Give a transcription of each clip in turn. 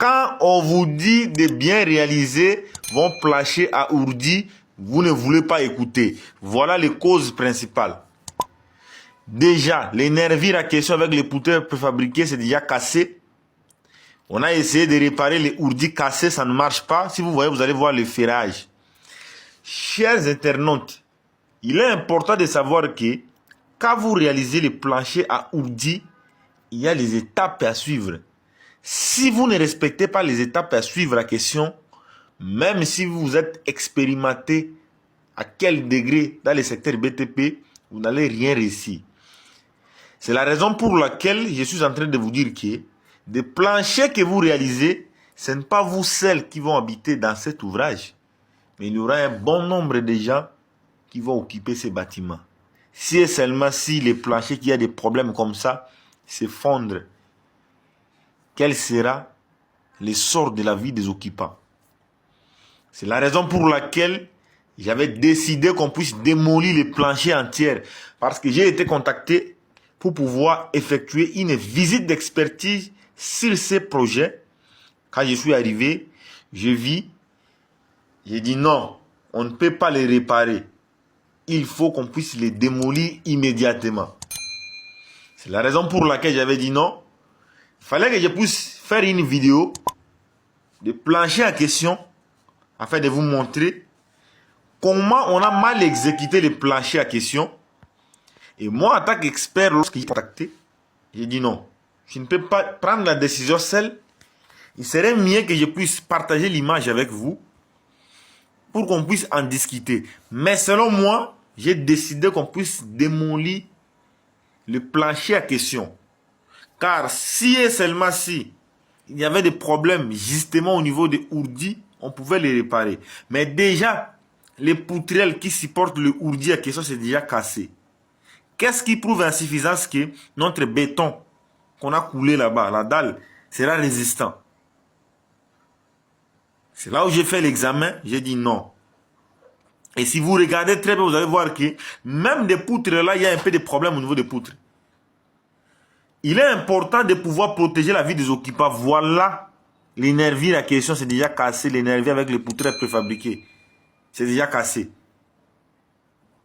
Quand on vous dit de bien réaliser vos planchers à ourdi, vous ne voulez pas écouter. Voilà les causes principales. Déjà, les nervures à question avec les poutres préfabriquées, c'est déjà cassé. On a essayé de réparer les ourdis cassés, ça ne marche pas. Si vous voyez, vous allez voir le ferrage. Chers internautes, il est important de savoir que quand vous réalisez les planchers à ourdi, il y a les étapes à suivre. Si vous ne respectez pas les étapes à suivre à question, même si vous êtes expérimenté à quel degré dans le secteur BTP, vous n'allez rien réussir. C'est la raison pour laquelle je suis en train de vous dire que des planchers que vous réalisez, ce n'est pas vous seuls qui vont habiter dans cet ouvrage. Mais il y aura un bon nombre de gens qui vont occuper ces bâtiments. Si et seulement si les planchers qui ont des problèmes comme ça s'effondrent, quel sera le sort de la vie des occupants? C'est la raison pour laquelle j'avais décidé qu'on puisse démolir les planchers entiers. Parce que j'ai été contacté pour pouvoir effectuer une visite d'expertise sur ces projets. Quand je suis arrivé, j'ai dit non, on ne peut pas les réparer. Il faut qu'on puisse les démolir immédiatement. C'est la raison pour laquelle j'avais dit non. Il fallait que je puisse faire une vidéo de plancher en question afin de vous montrer comment on a mal exécuté les planchers en question. Et moi, en tant qu'expert, lorsque j'ai contacté, j'ai dit non. Je ne peux pas prendre la décision seule. Il serait mieux que je puisse partager l'image avec vous pour qu'on puisse en discuter. Mais selon moi, j'ai décidé qu'on puisse démolir le plancher en question. Car si et seulement si il y avait des problèmes justement au niveau des ourdis, on pouvait les réparer. Mais déjà, les poutrelles qui supportent le ourdi en question, c'est déjà cassé. Qu'est-ce qui prouve insuffisance que notre béton qu'on a coulé là-bas, la dalle, sera résistant? C'est là où j'ai fait l'examen, j'ai dit non. Et si vous regardez très bien, vous allez voir que même des poutres là, il y a un peu de problème au niveau des poutres. Il est important de pouvoir protéger la vie des occupants. Voilà, les nervures à question, c'est déjà cassé. Les nervures avec les poutres préfabriquées, c'est déjà cassé.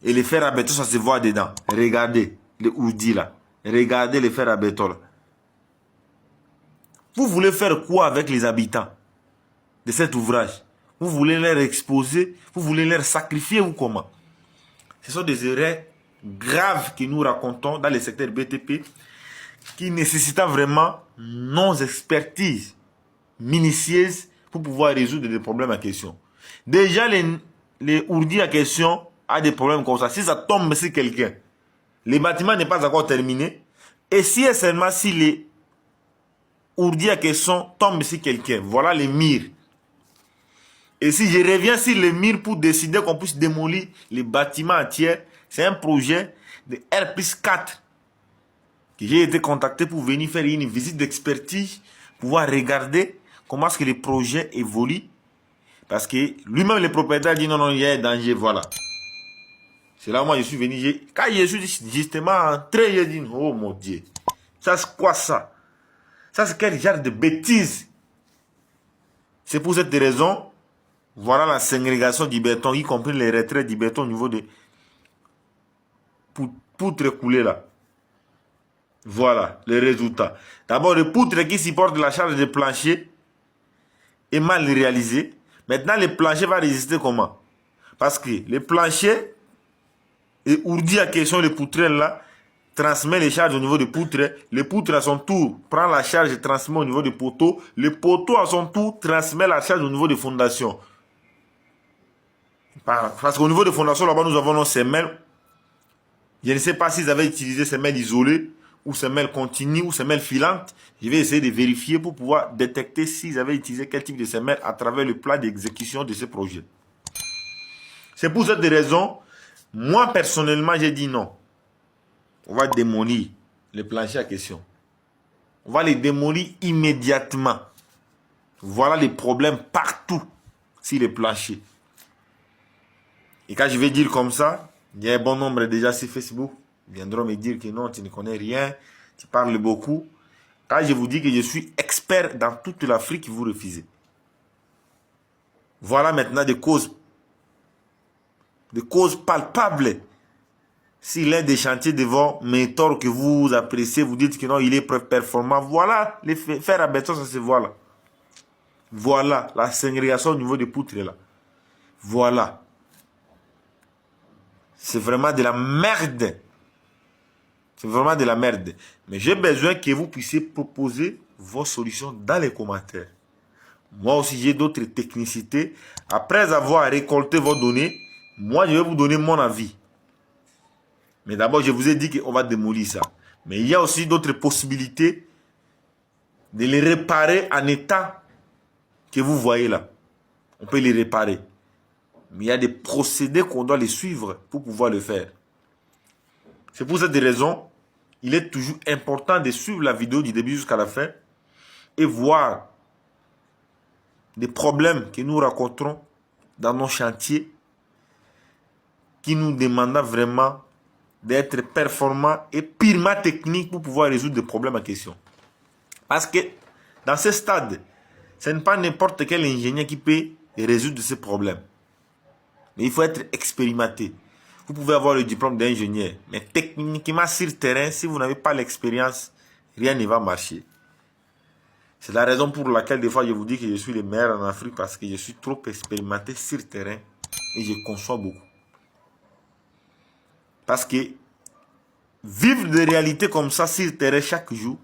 Et les fers à béton, ça se voit dedans. Regardez les ourdis là. Regardez les fers à béton là. Vous voulez faire quoi avec les habitants de cet ouvrage? Vous voulez leur exposer? Vous voulez leur sacrifier ou comment? Ce sont des erreurs graves que nous racontons dans le secteur BTP qui nécessitent vraiment nos expertises minutieuses pour pouvoir résoudre des problèmes en question. Déjà, les ourdis en question ont des problèmes comme ça. Si ça tombe sur quelqu'un, le bâtiment n'est pas encore terminé. Et si et seulement si les ourdis en question tombent sur quelqu'un, voilà les murs. Et si je reviens sur les murs pour décider qu'on puisse démolir les bâtiments entiers, c'est un projet de R+4 que j'ai été contacté pour venir faire une visite d'expertise, pouvoir regarder comment est-ce que les projets évoluent. Parce que lui-même, le propriétaire dit non, non, il y a un danger, voilà. C'est là où moi je suis venu. Quand je suis justement entré, j'ai dit oh mon Dieu, ça c'est quoi ça? Ça c'est quel genre de bêtises? C'est pour cette raison, voilà la ségrégation du béton, y compris les retraits du béton au niveau de poutres coulées là. Voilà le résultat. D'abord, le poutre qui supporte la charge de plancher est mal réalisé. Maintenant, le plancher va résister comment? Parce que le plancher et ourdi à question, les poutrelles là, transmet les charges au niveau des poutres. Les poutres à son tour prend la charge et transmet au niveau des poteaux. Le poteau à son tour transmet la charge au niveau des fondations. Parce qu'au niveau des fondations, là-bas, nous avons nos semelles. Je ne sais pas s'ils avaient utilisé semelles isolées, ou semelles continues, ou semelles filantes. Je vais essayer de vérifier pour pouvoir détecter s'ils avaient utilisé quel type de semelles à travers le plan d'exécution de ce projet. C'est pour cette raison, moi personnellement, j'ai dit non. On va démolir les planchers à question. On va les démolir immédiatement. Voilà les problèmes partout sur les planchers. Et quand je vais dire comme ça, il y a un bon nombre déjà sur Facebook. Ils viendront me dire que non, tu ne connais rien, tu parles beaucoup. Quand je vous dis que je suis expert dans toute l'Afrique, vous refusez. Voilà maintenant des causes palpables. Si l'un des chantiers de vos mentors que vous appréciez, vous dites que non, il est performant, voilà, les fers à béton, ça se voit là. Voilà, la ségrégation au niveau des poutres là. Voilà. C'est vraiment de la merde. C'est vraiment de la merde. Mais j'ai besoin que vous puissiez proposer vos solutions dans les commentaires. Moi aussi, j'ai d'autres technicités. Après avoir récolté vos données, moi, je vais vous donner mon avis. Mais d'abord, je vous ai dit qu'on va démolir ça. Mais il y a aussi d'autres possibilités de les réparer en état que vous voyez là. On peut les réparer. Mais il y a des procédés qu'on doit les suivre pour pouvoir le faire. C'est pour cette raison, il est toujours important de suivre la vidéo du début jusqu'à la fin et voir des problèmes que nous rencontrons dans nos chantiers qui nous demandent vraiment d'être performants et purement techniques pour pouvoir résoudre des problèmes en question. Parce que dans ce stade, ce n'est pas n'importe quel ingénieur qui peut résoudre ces problèmes. Mais il faut être expérimenté. Vous pouvez avoir le diplôme d'ingénieur, mais techniquement sur le terrain, si vous n'avez pas l'expérience, rien ne va marcher. C'est la raison pour laquelle des fois je vous dis que je suis le meilleur en Afrique parce que je suis trop expérimenté sur le terrain et je conçois beaucoup. Parce que vivre des réalités comme ça sur le terrain chaque jour,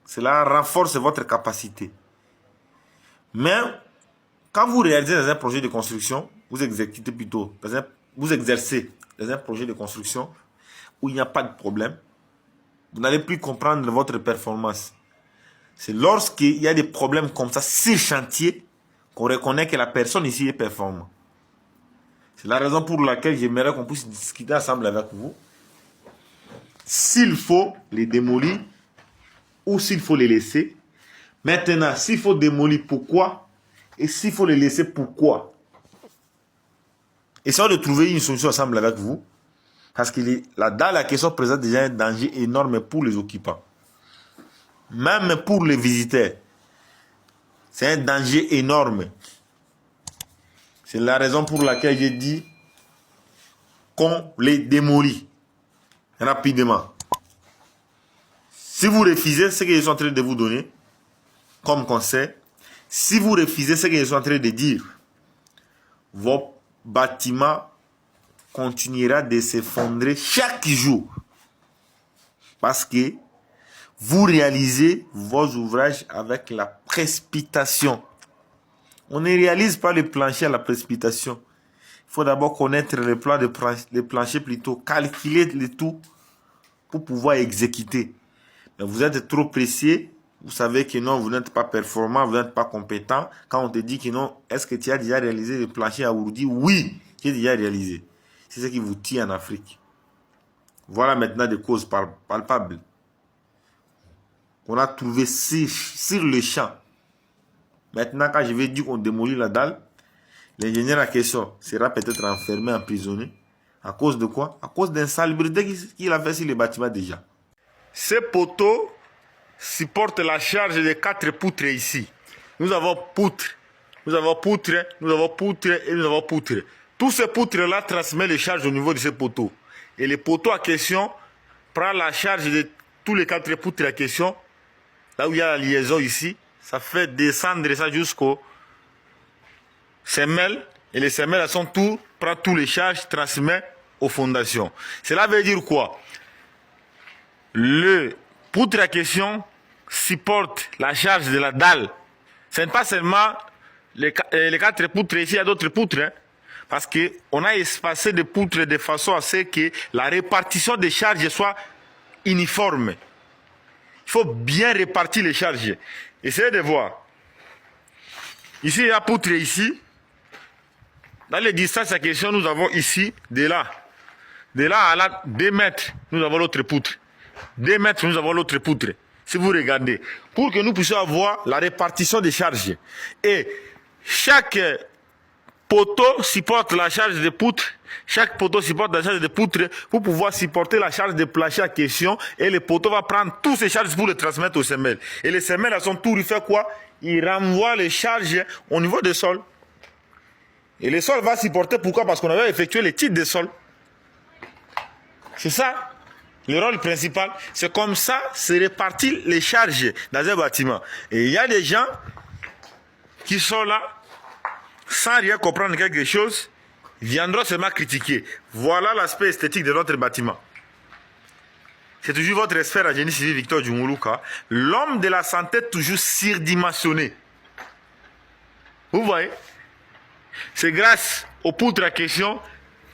cela renforce votre capacité. Mais quand vous réalisez dans un projet de construction, vous exécutez plutôt, vous exercez dans un projet de construction où il n'y a pas de problème, vous n'allez plus comprendre votre performance. C'est lorsqu'il y a des problèmes comme ça sur chantier qu'on reconnaît que la personne ici est performante. C'est la raison pour laquelle j'aimerais qu'on puisse discuter ensemble avec vous. S'il faut les démolir ou s'il faut les laisser. Maintenant, s'il faut démolir, pourquoi? Et s'il faut les laisser, pourquoi? Essayons de trouver une solution ensemble avec vous. Parce que dans la question présente déjà un danger énorme pour les occupants. Même pour les visiteurs. C'est un danger énorme. C'est la raison pour laquelle j'ai dit qu'on les démolit rapidement. Si vous refusez ce que je suis en train de vous donner comme conseil, si vous refusez ce que je suis en train de dire, vos bâtiments continuera de s'effondrer chaque jour. Parce que vous réalisez vos ouvrages avec la précipitation. On ne réalise pas le plancher à la précipitation. Il faut d'abord connaître le plan de plancher plutôt, calculer le tout pour pouvoir exécuter. Mais vous êtes trop pressé, vous savez que non, vous n'êtes pas performant, vous n'êtes pas compétent. Quand on te dit que non, est-ce que tu as déjà réalisé le plancher à Ourdi? Oui, j'ai déjà réalisé. C'est ce qui vous tient en Afrique. Voilà maintenant des causes palpables qu'on a trouvées sur le champ. Maintenant, quand je vais dire qu'on démolit la dalle, l'ingénieur en question sera peut-être enfermé, emprisonné. À cause de quoi? À cause d'insalubrité qu'il a fait sur le bâtiment déjà. Ces poteaux supportent la charge de 4 poutres ici. Nous avons poutre, nous avons poutre, nous avons poutre et nous avons poutre. Tous ces poutres-là transmettent les charges au niveau de ces poteaux. Et le poteau en question prend la charge de tous les 4 poutres en question. Là où il y a la liaison ici, ça fait descendre ça jusqu'au semelles. Et les semelles à son tour prend tous les charges, transmet aux fondations. Cela veut dire quoi? Le poutre en question supporte la charge de la dalle. Ce n'est pas seulement les 4 poutres ici, il y a d'autres poutres. Hein, parce qu'on a espacé des poutres de façon à ce que la répartition des charges soit uniforme. Il faut bien répartir les charges. Essayez de voir. Ici, il y a poutre ici. Dans les distances en question, nous avons ici, de là à là, 2 mètres, nous avons l'autre poutre. 2 mètres, nous avons l'autre poutre. Si vous regardez, pour que nous puissions avoir la répartition des charges. Et chaque poteau supporte la charge de poutre. Chaque poteau supporte la charge de poutre pour pouvoir supporter la charge de plancher à question. Et le poteau va prendre toutes ces charges pour les transmettre aux semelles. Et les semelles, à son tour, il fait quoi? Il renvoie les charges au niveau du sol. Et le sol va supporter, pourquoi? Parce qu'on avait effectué les titres des sols. C'est ça le rôle principal. C'est comme ça se répartit les charges dans un bâtiment. Et il y a des gens qui sont là sans rien comprendre quelque chose, viendront seulement critiquer. Voilà l'aspect esthétique de notre bâtiment. C'est toujours votre expert en génie civil Victor Djunguluka. L'homme de la santé toujours surdimensionné. Vous voyez? C'est grâce aux poutres à question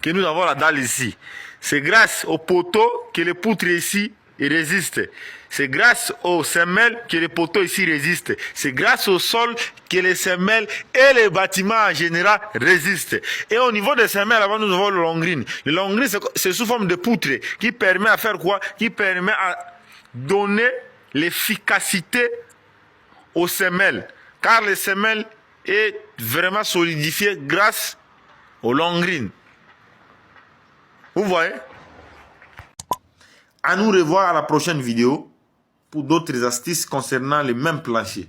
que nous avons la dalle ici. C'est grâce aux poteaux que les poutres ici résistent. C'est grâce aux semelles que les poteaux ici résistent. C'est grâce au sol que les semelles et les bâtiments en général résistent. Et au niveau des semelles, avant nous avons le long green. Le long green, c'est sous forme de poutre qui permet à faire quoi? Qui permet à donner l'efficacité aux semelles. Car les semelles est vraiment solidifié grâce au long green. Vous voyez? À nous revoir à la prochaine vidéo pour d'autres astuces concernant les mêmes planchers.